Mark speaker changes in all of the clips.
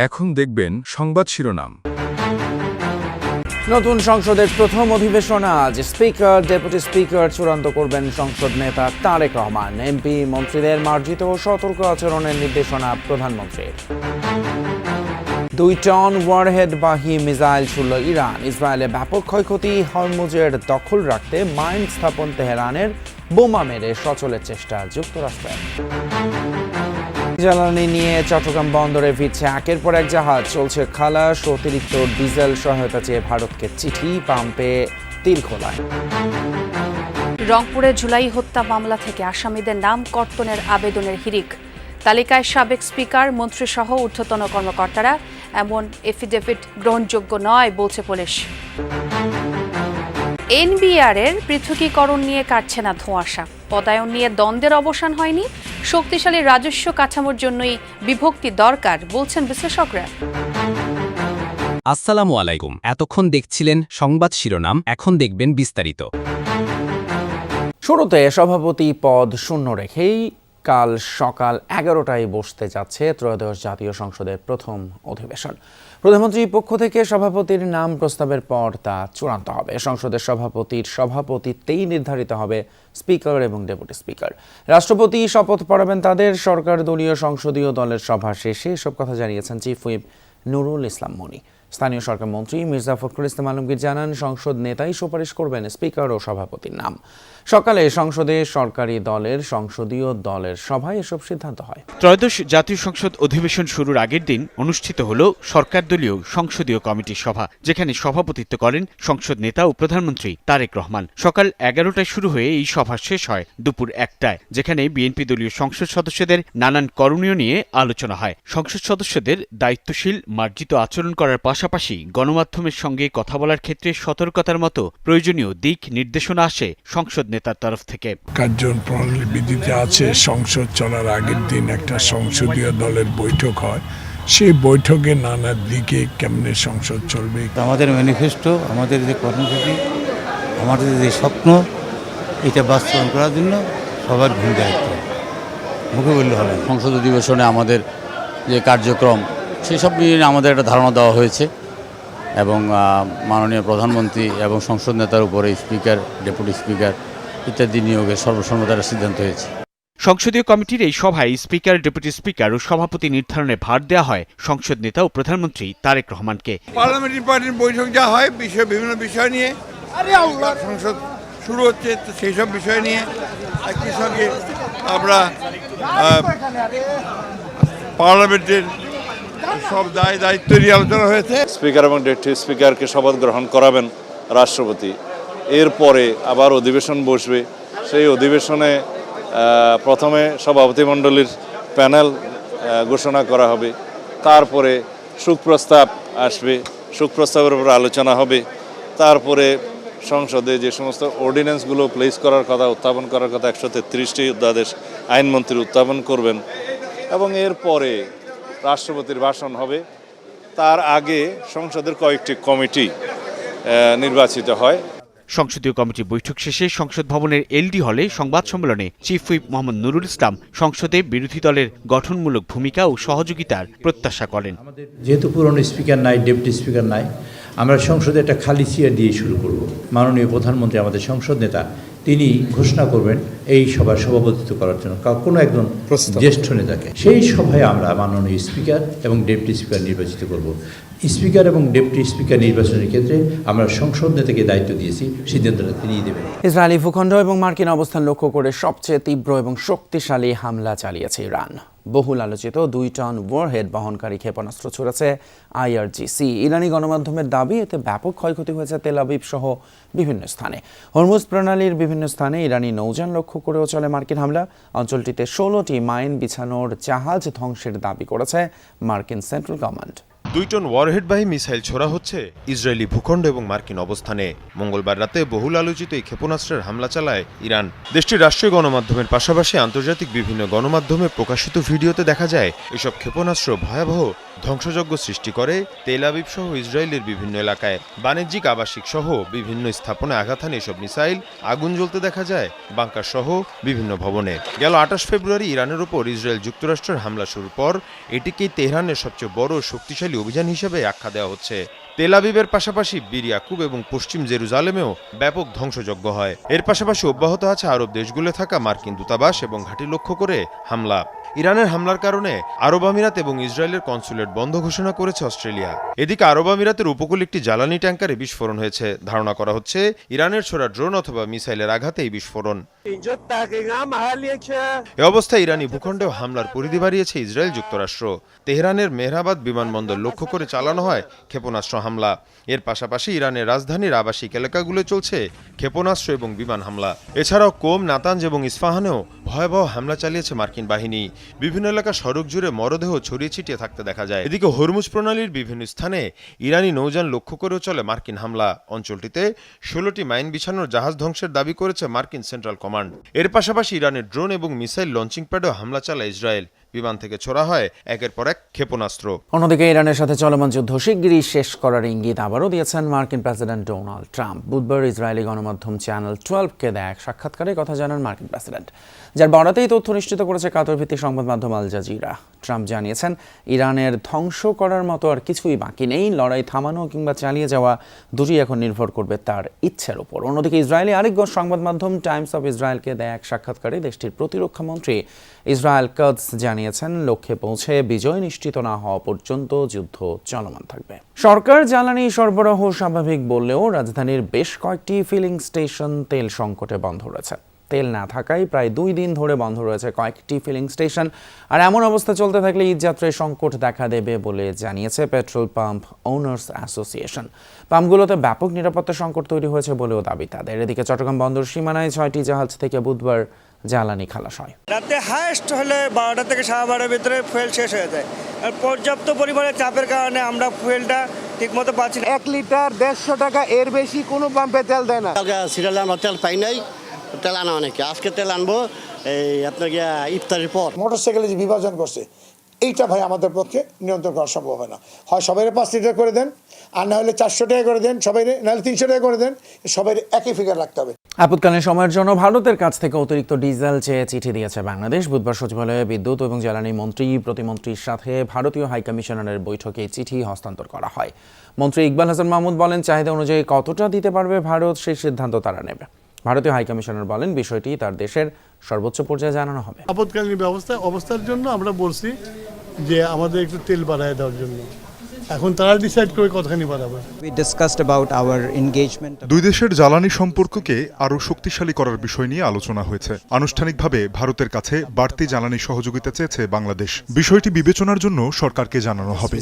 Speaker 1: এখন দেখবেন সংবাদ শিরোনাম।
Speaker 2: নতুন সংসদের প্রথম অধিবেশন আজ। স্পিকার, ডেপুটি স্পিকার চূড়ান্ত করবেন সংসদ নেতা তারেক রহমান। এমপি মন্ত্রীদের মার্জিত ও সতর্ক আচরণের নির্দেশনা প্রধানমন্ত্রীর। 2 টন ওয়ারহেডবাহী মিসাইল ছুড়ল ইরান। ইসরায়েলে ব্যাপক ক্ষয়ক্ষতি। হরমুজের দখল রাখতে মাইন স্থাপন তেহরানের। বোমা মেরে সচলের চেষ্টা যুক্তরাষ্ট্রের। জ্বালানি নিয়ে চট্টগ্রাম বন্দরে ফিরছে একের পর এক জাহাজ। চলছে খালাস। অতিরিক্ত ডিজেল সহায়তা চেয়ে ভারতকে চিঠি। পাম্পে তিল খোলায়।
Speaker 3: রংপুরে জুলাই হত্যা মামলা থেকে আসামিদের নাম কর্তনের আবেদনের হিড়িক। তালিকায় সাবেক স্পিকার, মন্ত্রীসহ ঊর্ধ্বতন কর্মকর্তারা। এমন এফিডেভিট গ্রহণযোগ্য নয় বলছে পুলিশ। এনবিআর-এর পৃথকীকরণ নিয়ে কাটছে না ধোঁয়াশা। পদায়ন নিয়ে দ্বন্দ্বের অবসান হয়নি। শক্তিশালী রাজস্ব কাঠামোর জন্যই বিভক্তি দরকার বলছেন বিশ্লেষকরা।
Speaker 4: আসসালামু আলাইকুম। এতক্ষণ দেখছিলেন সংবাদ শিরোনাম, এখন দেখবেন বিস্তারিত।
Speaker 2: শুরুতে সভাপতি পদ শূন্য রেখেই কাল সকাল 11টায় বসতে যাচ্ছে ত্রয়োদশ জাতীয় সংসদের প্রথম অধিবেশন। প্রধানমন্ত্রীর পক্ষ থেকে সভাপতির নাম প্রস্তাবের পর তা চূড়ান্ত হবে। সংসদের সভাপতির সভাপতিত্বেই নির্ধারিত হবে স্পিকার এবং ডেপুটি স্পিকার। রাষ্ট্রপতি শপথ পড়াবেন তাদের। সরকার দলীয় সংসদীয় দলের সভা শেষে এসব কথা জানিয়েছেন চিফ হুইপ নুরুল ইসলাম মনি। স্থানীয় সরকার মন্ত্রী মির্জা ফখরুল ইসলাম আলমগীর জানান, সংসদ নেতাই সুপারিশ করবেন স্পিকার ও সভাপতির নাম। সকালে সংসদে সরকারি দলের সংসদীয় দলের সভায় এসব সিদ্ধান্ত হয়।
Speaker 5: ত্রয়োদশ জাতীয় সংসদ অধিবেশন শুরুর আগের দিন অনুষ্ঠিত হল সরকার দলীয় সংসদীয় কমিটির সভা, যেখানে সভাপতিত্ব করেন সংসদ নেতা ও প্রধানমন্ত্রী তারেক রহমান। সকাল 11টায় শুরু হয়ে এই সভা শেষ হয় দুপুর 1টায়, যেখানে বিএনপি দলীয় সংসদ সদস্যদের নানান করণীয় নিয়ে আলোচনা হয়। সংসদ সদস্যদের দায়িত্বশীল মার্জিত আচরণ করার পাশাপাশি গণমাধ্যমের সঙ্গে কথা বলার ক্ষেত্রে সতর্কতার মতো প্রয়োজনীয় দিক নির্দেশনা আসে সংসদ নেতার তরফ থেকে।
Speaker 6: কার্যপ্রণালী বিধিতে আছে, সংসদ চলার আগের দিন একটা সংসদীয় দলের বৈঠক হয়। সেই বৈঠকে নানা দিকে কেমনে সংসদ চলবে,
Speaker 7: আমাদের ম্যানিফেস্টো, আমাদের যে কর্মসূচি, আমাদের যে স্বপ্ন, এটা বাস্তবায়ন করার জন্য সবার ভূমিকা দায়িত্ব মুখে বললে হবে।
Speaker 8: সংসদ অধিবেশনে আমাদের যে কার্যক্রম সেসব নিয়ে আমাদের একটা ধারণা দেওয়া হয়েছে এবং মাননীয় প্রধানমন্ত্রী এবং সংসদ নেতার উপরে স্পিকার, ডেপুটি স্পিকার ইত্যাদি নিয়োগের সর্বসম্মতির সিদ্ধান্ত হয়েছে।
Speaker 5: সংসদীয় কমিটির এই সভায় স্পিকার, ডেপুটি স্পিকার ও সভাপতি নির্ধারণে ভার দেওয়া হয় সংসদ নেতা ও প্রধানমন্ত্রী তারেক রহমানকে।
Speaker 9: পার্লামেন্টারি পার্টির বৈঠক যা হয় বিভিন্ন বিষয় নিয়ে, সংসদ শুরু হচ্ছে সেই সব বিষয় নিয়ে একই সঙ্গে আমরা পার্লামেন্টের সব দায়িত্ব নিয়ে আলোচনা হয়েছে।
Speaker 10: স্পিকার এবং ডেপুটি স্পিকারকে শপথ গ্রহণ করাবেন রাষ্ট্রপতি। এরপরে আবার অধিবেশন বসবে। সেই অধিবেশনে প্রথমে সভাপতিমণ্ডলীর প্যানেল ঘোষণা করা হবে, তারপরে সুপ্রস্তাব আসবে, সুপ্রস্তাবের উপর আলোচনা হবে, তারপরে সংসদে যে সমস্ত অর্ডিন্যান্সগুলো প্লেস করার কথা, উত্থাপন করার কথা 133টি অধ্যাদেশ আইনমন্ত্রী উত্থাপন করবেন এবং এরপরে রাষ্ট্রপতির ভাষণ হবে। তার আগে সংসদের কয়েকটি কমিটি নির্বাচিত হয়।
Speaker 5: সংসদীয় কমিটি বৈঠক শেষে সংসদ ভবনের এলডি হলে সংবাদ সম্মেলনে চিফ হুইপ মোহাম্মদ নুরুল ইসলাম সংসদে বিরোধী দলের গঠনমূলক ভূমিকা ও সহযোগিতার প্রত্যাশা করেন।
Speaker 7: যেহেতু পুরনো স্পিকার নাই, ডেপুটি স্পিকার নাই, আমরা সংসদে একটা খালি চেয়ার দিয়ে শুরু করব। মাননীয় প্রধানমন্ত্রী, আমাদের সংসদ নেতা, তিনি ঘোষণা করবেন এই সভার সভাপতিত্ব করার জন্য কোনো একজন জ্যেষ্ঠ নেতাকে। সেই সভায় আমরা মাননীয় স্পিকার এবং ডেপুটি স্পিকার নির্বাচিত করব। স্পিকার এবং ডেপুটি স্পিকার নির্বাচনের ক্ষেত্রে আমরা সংসদ নেতাকে দায়িত্ব দিয়েছি, সিদ্ধান্তটা তিনিই দেবেন।
Speaker 2: ইসরায়েলি ভূখণ্ড এবং মার্কিন অবস্থান লক্ষ্য করে সবচেয়ে তীব্র এবং শক্তিশালী হামলা চালিয়েছে ইরান। বহুল আলোচিত 2 টন ওয়ারহেড বহনকারী ক্ষেপণাস্ত্র ছুড়েছে IRGC। ইরানি গণমাধ্যমের দাবি, এতে ব্যাপক ক্ষয়ক্ষতি হয়েছে তেল আবিব সহ বিভিন্ন স্থানে। হরমুজ প্রণালীর বিভিন্ন স্থানে ইরানি নৌযান লক্ষ্য করেও চলে মার্কিন হামলা। অঞ্চলটিতে 16টি মাইন বিছানোর জাহাজ ধ্বংসের দাবি করেছে মার্কিন সেন্ট্রাল কমান্ড।
Speaker 11: 2 টন ওয়ারহেডবাহী মিসাইল ছোড়া হচ্ছে ইসরায়েলি ভূখণ্ড এবং মার্কিন অবস্থানে। মঙ্গলবার রাতে বহুল আলোচিত এই ক্ষেপণাস্ত্রের হামলা চালায় ইরান। দেশটির রাষ্ট্রীয় গণমাধ্যমের পাশাপাশি আন্তর্জাতিক বিভিন্ন গণমাধ্যমে প্রকাশিত ভিডিওতে দেখা যায় এসব ক্ষেপণাস্ত্র ভয়াবহ ধ্বংসযজ্ঞ সৃষ্টি করে তেল আবিব সহ ইসরায়েলের বিভিন্ন এলাকায়। বাণিজ্যিক আবাসিক সহ বিভিন্ন স্থাপনায় আঘাত হানে এসব মিসাইল। আগুন জ্বলতে দেখা যায় বাংকার সহ বিভিন্ন ভবনে। গেল 28 ফেব্রুয়ারি ইরানের উপর ইসরায়েল যুক্তরাষ্ট্রের হামলা শুরুর পর এটিকেই তেহরানের সবচেয়ে বড় শক্তিশালী অভিযান হিসেবে আখ্যা দেওয়া হচ্ছে। তেল আবিবের পাশাপাশি বীর ইয়াকুব এবং পশ্চিম জেরুজালেমেও ব্যাপক ধ্বংসযজ্ঞ হয়। এর পাশাপাশি অব্যাহত আছে আরব দেশগুলো থাকা মার্কিন দূতাবাস এবং ঘাঁটি লক্ষ্য করে হামলা। ইরানের হামলার কারণে আরব আমিরাত এবং ইসরায়েলের কনসুলেট বন্ধ ঘোষণা করেছে অস্ট্রেলিয়া। এদিকে আরব আমিরাতের উপকূল একটি জ্বালানি ট্যাঙ্কারে বিস্ফোরণ হয়েছে। ধারণা করা হচ্ছে ইরানের ছোড়া ড্রোন অথবা মিসাইলের আঘাতে এই বিস্ফোরণ। এ অবস্থায় ইরানি ভূখণ্ডেও হামলার পরিধি বাড়িয়েছে ইসরায়েল যুক্তরাষ্ট্র। তেহরানের মেহরাবাদ বিমানবন্দর লক্ষ্য করে চালানো হয় ক্ষেপণাস্ত্র হামলা। এর পাশাপাশি ইরানের রাজধানীর আবাসিক এলাকাগুলো চলছে ক্ষেপণাস্ত্র এবং বিমান হামলা। এছাড়াও কোম, নাতানজ এবং ইস্পাহানেও ভয়াবহ হামলা চালিয়েছে মার্কিন বাহিনী। বিভিন্ন এলাকা সড়ক জুড়ে মরদেহ ছড়িয়ে ছিটিয়ে থাকতে দেখা যায়। এদিকে হরমুজ প্রণালীর বিভিন্ন স্থানে ইরানি নৌযান লক্ষ্য করেও চলে মার্কিন হামলা। অঞ্চলটিতে 16টি মাইন বিছানোর জাহাজ ধ্বংসের দাবি করেছে মার্কিন সেন্ট্রাল কমান্ড। এর পাশাপাশি ইরানের ড্রোন এবং মিসাইল লঞ্চিং প্যাডেও হামলা চালায় ইসরায়েল। বিমান থেকে ছোড়া হয় একের পর এক ক্ষেপণাস্ত্র।
Speaker 2: অন্যদিকে ইরানের সাথে চলমান যুদ্ধ শিগগিরই শেষ করার ইঙ্গিত আবারও দিয়েছেন মার্কিন প্রেসিডেন্ট ডোনাল্ড ট্রাম্প। বুধবার ইসরায়েলি গণমাধ্যম চ্যানেল 12কে দেয়া এক সাক্ষাৎকারে কথা জানান মার্কিন প্রেসিডেন্ট, যার বরাতেই তথ্য নিশ্চিত করেছে কাতার ভিত্তিক সংবাদ মাধ্যম আল জাজিরা। ট্রাম্প জানিয়েছেন, ইরানের ধ্বংস করার মতো আর কিছুই বাকি নেই। লড়াই থামানো কিংবা চালিয়ে যাওয়া দুটি এখন নির্ভর করবে তার ইচ্ছের উপর। অন্যদিকে ইসরায়েলি আরেক সংবাদ মাধ্যম টাইমস অফ ইসরায়েলকে দেয়া এক সাক্ষাৎকারে দেশটির প্রতিরক্ষা মন্ত্রী ইসরায়েল কাটজ জানিয়েছেন, লক্ষ্যে পৌঁছে বিজয় নিশ্চিত না হওয়া পর্যন্ত যুদ্ধ চলমান থাকবে। সরকার জ্বালানি সরবরাহ স্বাভাবিক বললেও রাজধানীর বেশ কয়েকটি ফিলিং স্টেশন তেল সংকটে বন্ধ রয়েছে। তেল না থাকায় প্রায় 2 দিন ধরে বন্ধ রয়েছে কয়েকটি ফিলিং স্টেশন। আর এমন অবস্থা চলতে থাকলে ঈদযাত্রায় সংকট দেখা দেবে বলে জানিয়েছে পেট্রোল পাম্প ওনার্স অ্যাসোসিয়েশন। পাম্পগুলোতে ব্যাপক নিরাপত্তা সংকট তৈরি হয়েছে বলেও দাবি তাদের। এদিকে চট্টগ্রাম বন্দর সীমানায় 6টি জাহাজ থেকে বুধবার জ্বালানি খালাস হয়।
Speaker 12: রাতে হাইস্ট হলে 12টা থেকে 12:30 ভিতরে ফুয়েল শেষ হয়ে যায়। আর পর্যাপ্ত পরিমাণে চাপের কারণে আমরা ফুয়েলটা ঠিকমতো পাচ্ছি না।
Speaker 13: 1 লিটার 150 টাকা, এর বেশি কোনো পাম্পে তেল দেয় না।
Speaker 12: সিরিয়ালে আমরা তেল পাই নাই, তেল আনা অনেকে। আজকে তেল আনবো এই আপনার ইফতারের পর।
Speaker 13: মোটরসাইকেলে যে বিভাজন করছে, এইটা ভাই আমাদের পক্ষে নিয়ন্ত্রণ করা সম্ভব হয় না। হয় সবাই 5 লিটার করে দেন, আর না হলে 400 টাকা করে দেন, সবাই নাহলে 300 টাকা করে দেন। সবাই একই ফিগার রাখতে হবে।
Speaker 2: আপৎকালীন সময়ের জন্য ভারতের কাছ থেকে অতিরিক্ত ডিজেল চেয়ে চিঠি দিয়েছে বাংলাদেশ। বুধবার সচিবালয়ে বিদ্যুৎ এবং জ্বালানি মন্ত্রী, প্রতিমন্ত্রীর সাথে ভারতীয় হাইকমিশনারের বৈঠকে চিঠি হস্তান্তর করা হয়। মন্ত্রী ইকবাল হাসান মাহমুদ বলেন, চাহিদা অনুযায়ী কতটা দিতে পারবে ভারত সেই সিদ্ধান্ত তারা নেবে। ভারতীয় হাইকমিশনার বলেন, বিষয়টি তার দেশের সর্বোচ্চ পর্যায়ে জানানো হবে।
Speaker 14: আপৎকালীন অবস্থার জন্য আমরা বলছি যে আমাদের একটু তেল বাড়ায় দেওয়ার জন্য। এখন তারা ডিসাইড করে কতখানি বাড়াবে।
Speaker 1: দুই দেশের জ্বালানি সম্পর্ককে আরও শক্তিশালী করার বিষয় নিয়ে আলোচনা হয়েছে। আনুষ্ঠানিকভাবে ভারতের কাছে বাড়তি জ্বালানি সহযোগিতা চেয়েছে বাংলাদেশ। বিষয়টি বিবেচনার জন্য সরকারকে জানানো হবে।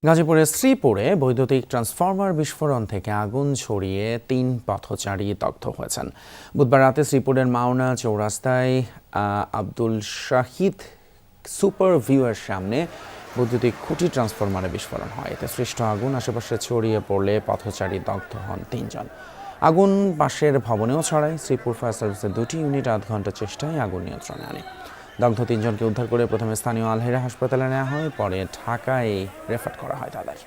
Speaker 2: গাজীপুরের শ্রীপুরে বৈদ্যুতিক ট্রান্সফরমার বিস্ফোরণ থেকে আগুন ছড়িয়ে 3 পথচারী দগ্ধ হয়েছেন। বুধবার রাতে শ্রীপুরের মাওনা চৌরাস্তায় আব্দুল শাহিদ সুপার ভিউয়ের সামনে বৈদ্যুতিক খুঁটি ট্রান্সফরমারে বিস্ফোরণ হয়। এতে সৃষ্ট আগুন আশেপাশে ছড়িয়ে পড়লে পথচারী দগ্ধ হন 3 জন। আগুন পাশের ভবনেও ছড়ায়। শ্রীপুর ফায়ার সার্ভিসের 2টি ইউনিট 8 ঘন্টা চেষ্টায় আগুন নিয়ন্ত্রণে আনে। দগ্ধ 3 জনকে উদ্ধার করে প্রথমে স্থানীয় আলহেরা হাসপাতালে নেওয়া হয়, পরে ঢাকায় রেফার করা হয় তাদের।